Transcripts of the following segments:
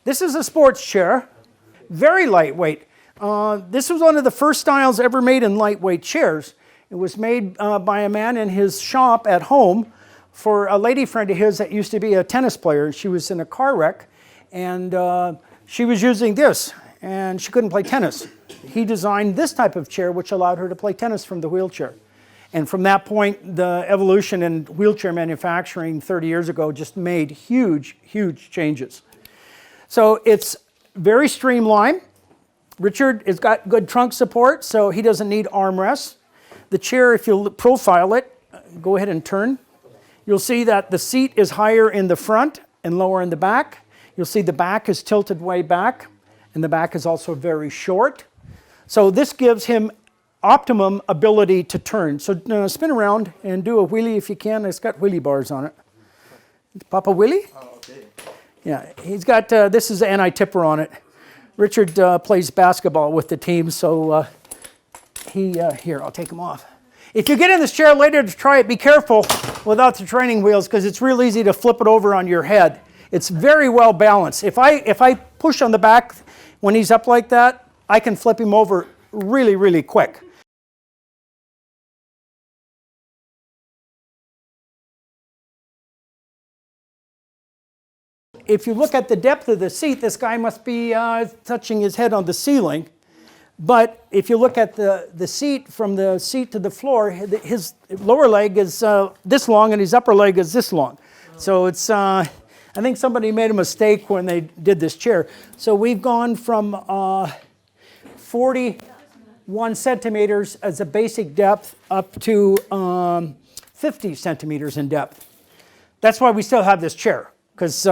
This is a sports chair, very lightweight. This was one of the first styles ever made in lightweight chairs. It was made by a man in his shop at home for a lady friend of his that used to be a tennis player. She was in a car wreck, and she was using this, and she couldn't play tennis. He designed this type of chair, which allowed her to play tennis from the wheelchair. And from that point, the evolution in wheelchair manufacturing 30 years ago just made huge, huge changes. So it's very streamlined. Richard has got good trunk support, so he doesn't need armrests. The chair, if you'll profile it, go ahead and turn. You'll see that the seat is higher in the front and lower in the back. You'll see the back is tilted way back, and the back is also very short. So this gives him optimum ability to turn. So spin around and do a wheelie if you can. It's got wheelie bars on it. Papa Willie? Oh, okay. Yeah, he's got, this is the anti-tipper on it. Richard plays basketball with the team, so here, I'll take him off. If you get in this chair later to try it, be careful without the training wheels, because it's real easy to flip it over on your head. It's very well balanced. If I push on the back when he's up like that, I can flip him over really, really quick. If you look at the depth of the seat, this guy must be touching his head on the ceiling. But if you look at the seat, from the seat to the floor, his lower leg is this long and his upper leg is this long. So it's, I think somebody made a mistake when they did this chair. So we've gone from 41 centimeters as a basic depth up to 50 centimeters in depth. That's why we still have this chair, because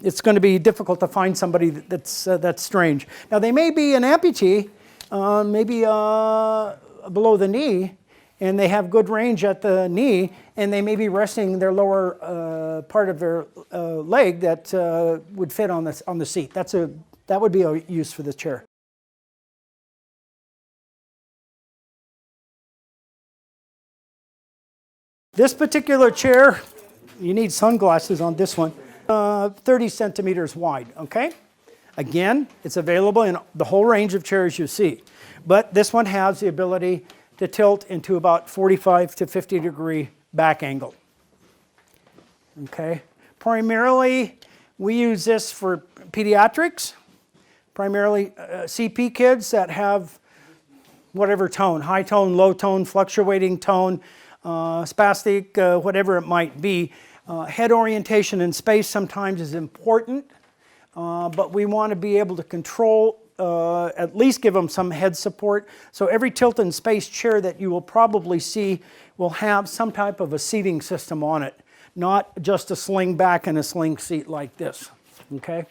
it's going to be difficult to find somebody that's strange. Now, they may be an amputee, maybe below the knee, and they have good range at the knee, and they may be resting their lower part of their leg that would fit on the seat. That would be a use for the chair. This particular chair, you need sunglasses on this one. 30 centimeters wide, okay? Again, it's available in the whole range of chairs you see. But this one has the ability to tilt into about 45 to 50 degree back angle. Okay? Primarily, we use this for pediatrics, primarily CP kids that have whatever tone, high tone, low tone, fluctuating tone, spastic, whatever it might be. Head orientation in space sometimes is important, but we want to be able to control, at least give them some head support. So every tilt in space chair that you will probably see will have some type of a seating system on it, not just a sling back and a sling seat like this, okay?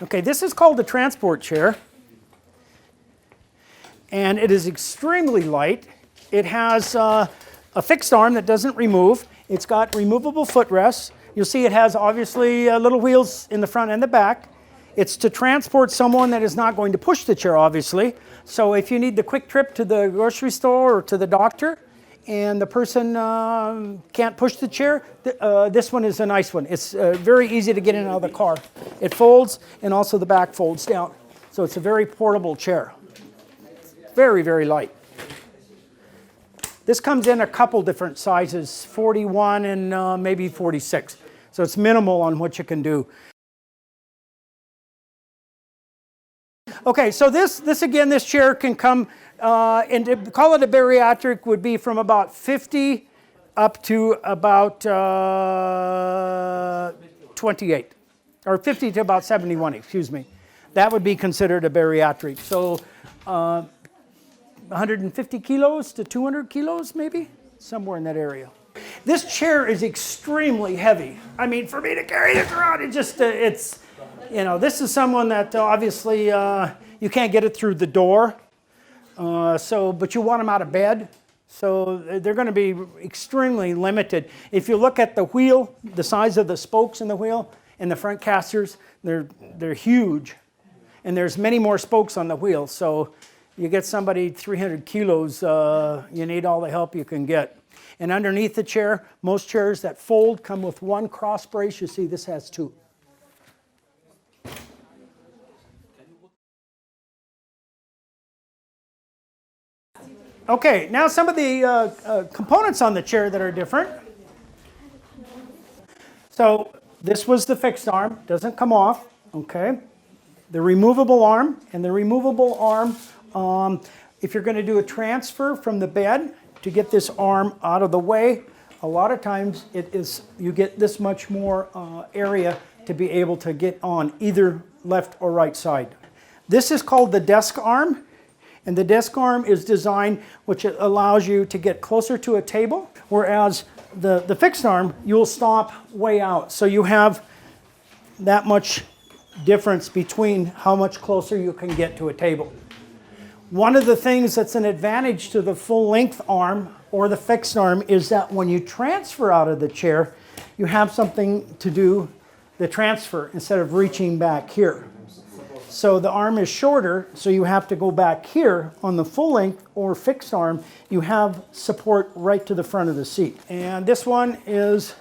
Okay, this is called the transport chair. And it is extremely light. It has a fixed arm that doesn't remove. It's got removable footrests. You'll see it has obviously little wheels in the front and the back. It's to transport someone that is not going to push the chair, obviously. So if you need the quick trip to the grocery store or to the doctor and the person can't push the chair, this one is a nice one. It's very easy to get in and out of the car. It folds, and also the back folds down. So it's a very portable chair. Very, very light. This comes in a couple different sizes, 41 and maybe 46. So it's minimal on what you can do. Okay, so this chair can come, and to call it a bariatric would be from about 50 up to about 28, or 50 to about 71, excuse me. That would be considered a bariatric. So 150 kilos to 200 kilos, maybe? Somewhere in that area. This chair is extremely heavy. I mean, for me to carry this around, it just, it's, you know, this is someone that obviously you can't get it through the door. But you want them out of bed. So they're going to be extremely limited. If you look at the wheel, the size of the spokes in the wheel and the front casters, they're huge. And there's many more spokes on the wheel. So you get somebody 300 kilos, you need all the help you can get. And underneath the chair, most chairs that fold come with one cross brace. You see this has two. Okay, now some of the components on the chair that are different. So this was the fixed arm, doesn't come off, okay? The removable arm, and the removable arm, if you're going to do a transfer from the bed to get this arm out of the way, a lot of times you get this much more area to be able to get on either left or right side. This is called the desk arm. And the desk arm is designed which allows you to get closer to a table, whereas the fixed arm, you'll stop way out. So you have that much difference between how much closer you can get to a table. One of the things that's an advantage to the full length arm or the fixed arm is that when you transfer out of the chair, you have something to do the transfer instead of reaching back here. So the arm is shorter, so you have to go back here. On the full length or fixed arm, you have support right to the front of the seat. And this one is,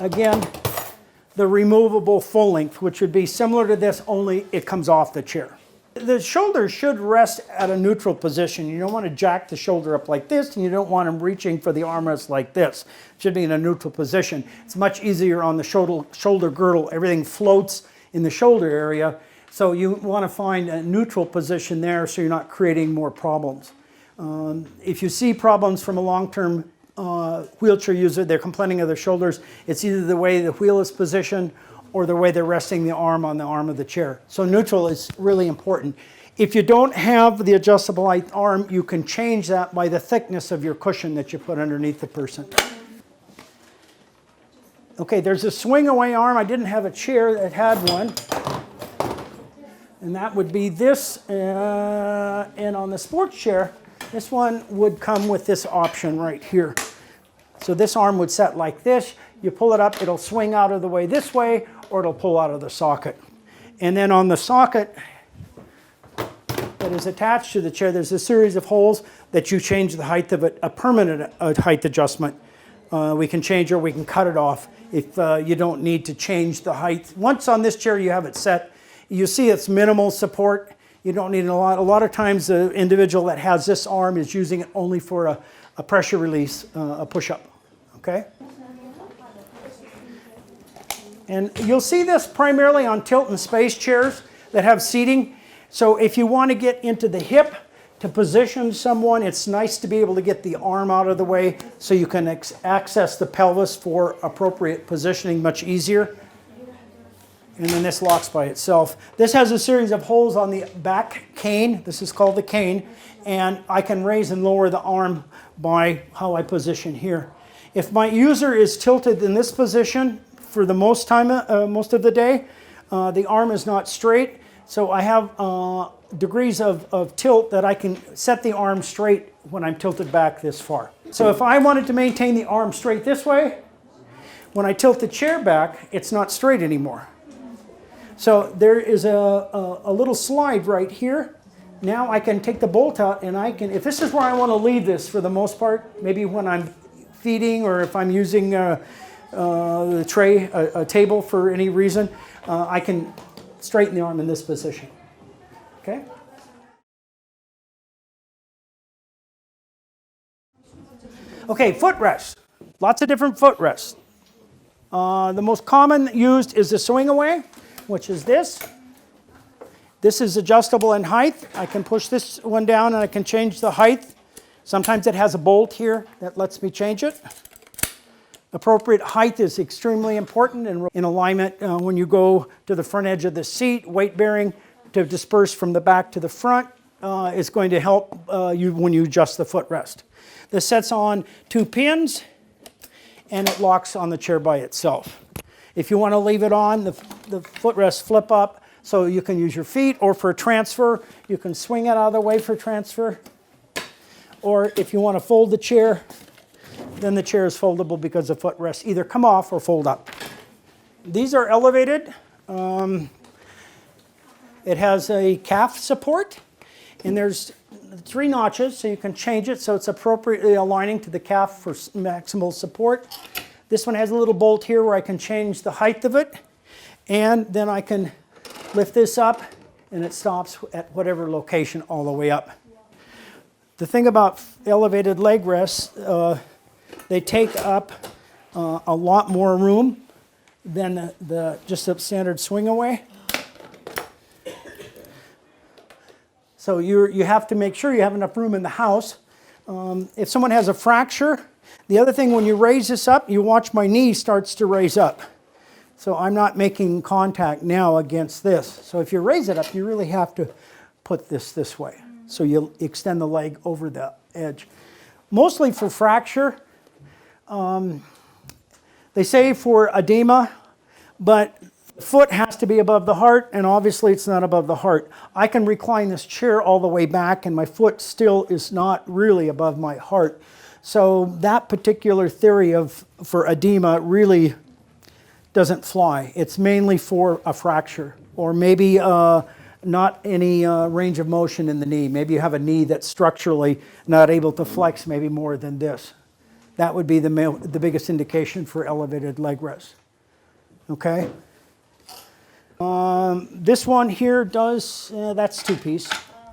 again, the removable full length, which would be similar to this, only it comes off the chair. The shoulders should rest at a neutral position. You don't want to jack the shoulder up like this, and you don't want them reaching for the armrest like this. It should be in a neutral position. It's much easier on the shoulder girdle. Everything floats in the shoulder area. So you want to find a neutral position there so you're not creating more problems. If you see problems from a long-term wheelchair user, they're complaining of their shoulders, it's either the way the wheel is positioned or the way they're resting the arm on the arm of the chair. So neutral is really important. If you don't have the adjustable height arm, you can change that by the thickness of your cushion that you put underneath the person. Okay, there's a swing away arm. I didn't have a chair that had one. And that would be this, and on the sports chair, this one would come with this option right here. So this arm would set like this. You pull it up, it'll swing out of the way this way, or it'll pull out of the socket. And then on the socket that is attached to the chair, there's a series of holes that you change the height of it, a permanent height adjustment. We can change or we can cut it off if you don't need to change the height. Once on this chair you have it set, you see it's minimal support. You don't need a lot. A lot of times the individual that has this arm is using it only for a pressure release, a push-up, okay? And you'll see this primarily on tilt and space chairs that have seating. So if you want to get into the hip to position someone, it's nice to be able to get the arm out of the way so you can access the pelvis for appropriate positioning much easier. And then this locks by itself. This has a series of holes on the back cane. This is called the cane. And I can raise and lower the arm by how I position here. If my user is tilted in this position for the most of the day, the arm is not straight. So I have degrees of tilt that I can set the arm straight when I'm tilted back this far. So if I wanted to maintain the arm straight this way, when I tilt the chair back, it's not straight anymore. So there is a little slide right here. Now I can take the bolt out and I can, if this is where I want to leave this for the most part, maybe when I'm feeding or if I'm using the tray, a table for any reason, I can straighten the arm in this position. Okay? Okay, footrest. Lots of different footrests. The most common used is the swing away, which is this. This is adjustable in height. I can push this one down and I can change the height. Sometimes it has a bolt here that lets me change it. Appropriate height is extremely important in alignment when you go to the front edge of the seat. Weight bearing to disperse from the back to the front is going to help you when you adjust the footrest. This sets on 2 pins and it locks on the chair by itself. If you want to leave it on, the footrests flip up so you can use your feet, or for transfer, you can swing it out of the way for transfer. Or if you want to fold the chair, then the chair is foldable because the footrests either come off or fold up. These are elevated. It has a calf support, and there's 3 notches, so you can change it so it's appropriately aligning to the calf for maximal support. This one has a little bolt here where I can change the height of it, and then I can lift this up and it stops at whatever location all the way up. The thing about elevated leg rests, they take up a lot more room than just a standard swing away. So you have to make sure you have enough room in the house. If someone has a fracture, the other thing, when you raise this up, you watch my knee starts to raise up. So I'm not making contact now against this. So if you raise it up, you really have to put this way. So you'll extend the leg over the edge. Mostly for fracture, they say for edema, but the foot has to be above the heart, and obviously it's not above the heart. I can recline this chair all the way back, and my foot still is not really above my heart. So that particular theory for edema really doesn't fly. It's mainly for a fracture, or maybe not any range of motion in the knee. Maybe you have a knee that's structurally not able to flex maybe more than this. That would be the biggest indication for elevated leg rest. Okay? This one here does, that's 2-piece.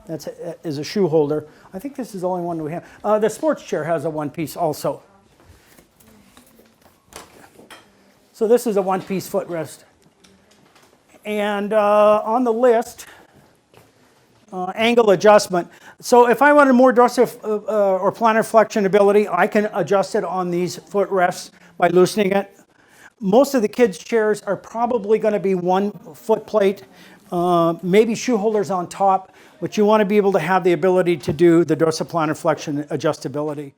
That is a shoe holder. I think this is the only one we have. The sports chair has a 1-piece also. So this is a 1-piece footrest. And on the list, angle adjustment. So if I wanted more dorsal or plantar flexion ability, I can adjust it on these footrests by loosening it. Most of the kids' chairs are probably going to be 1 foot plate, maybe shoe holders on top, but you want to be able to have the ability to do the dorsal plantar flexion adjustability.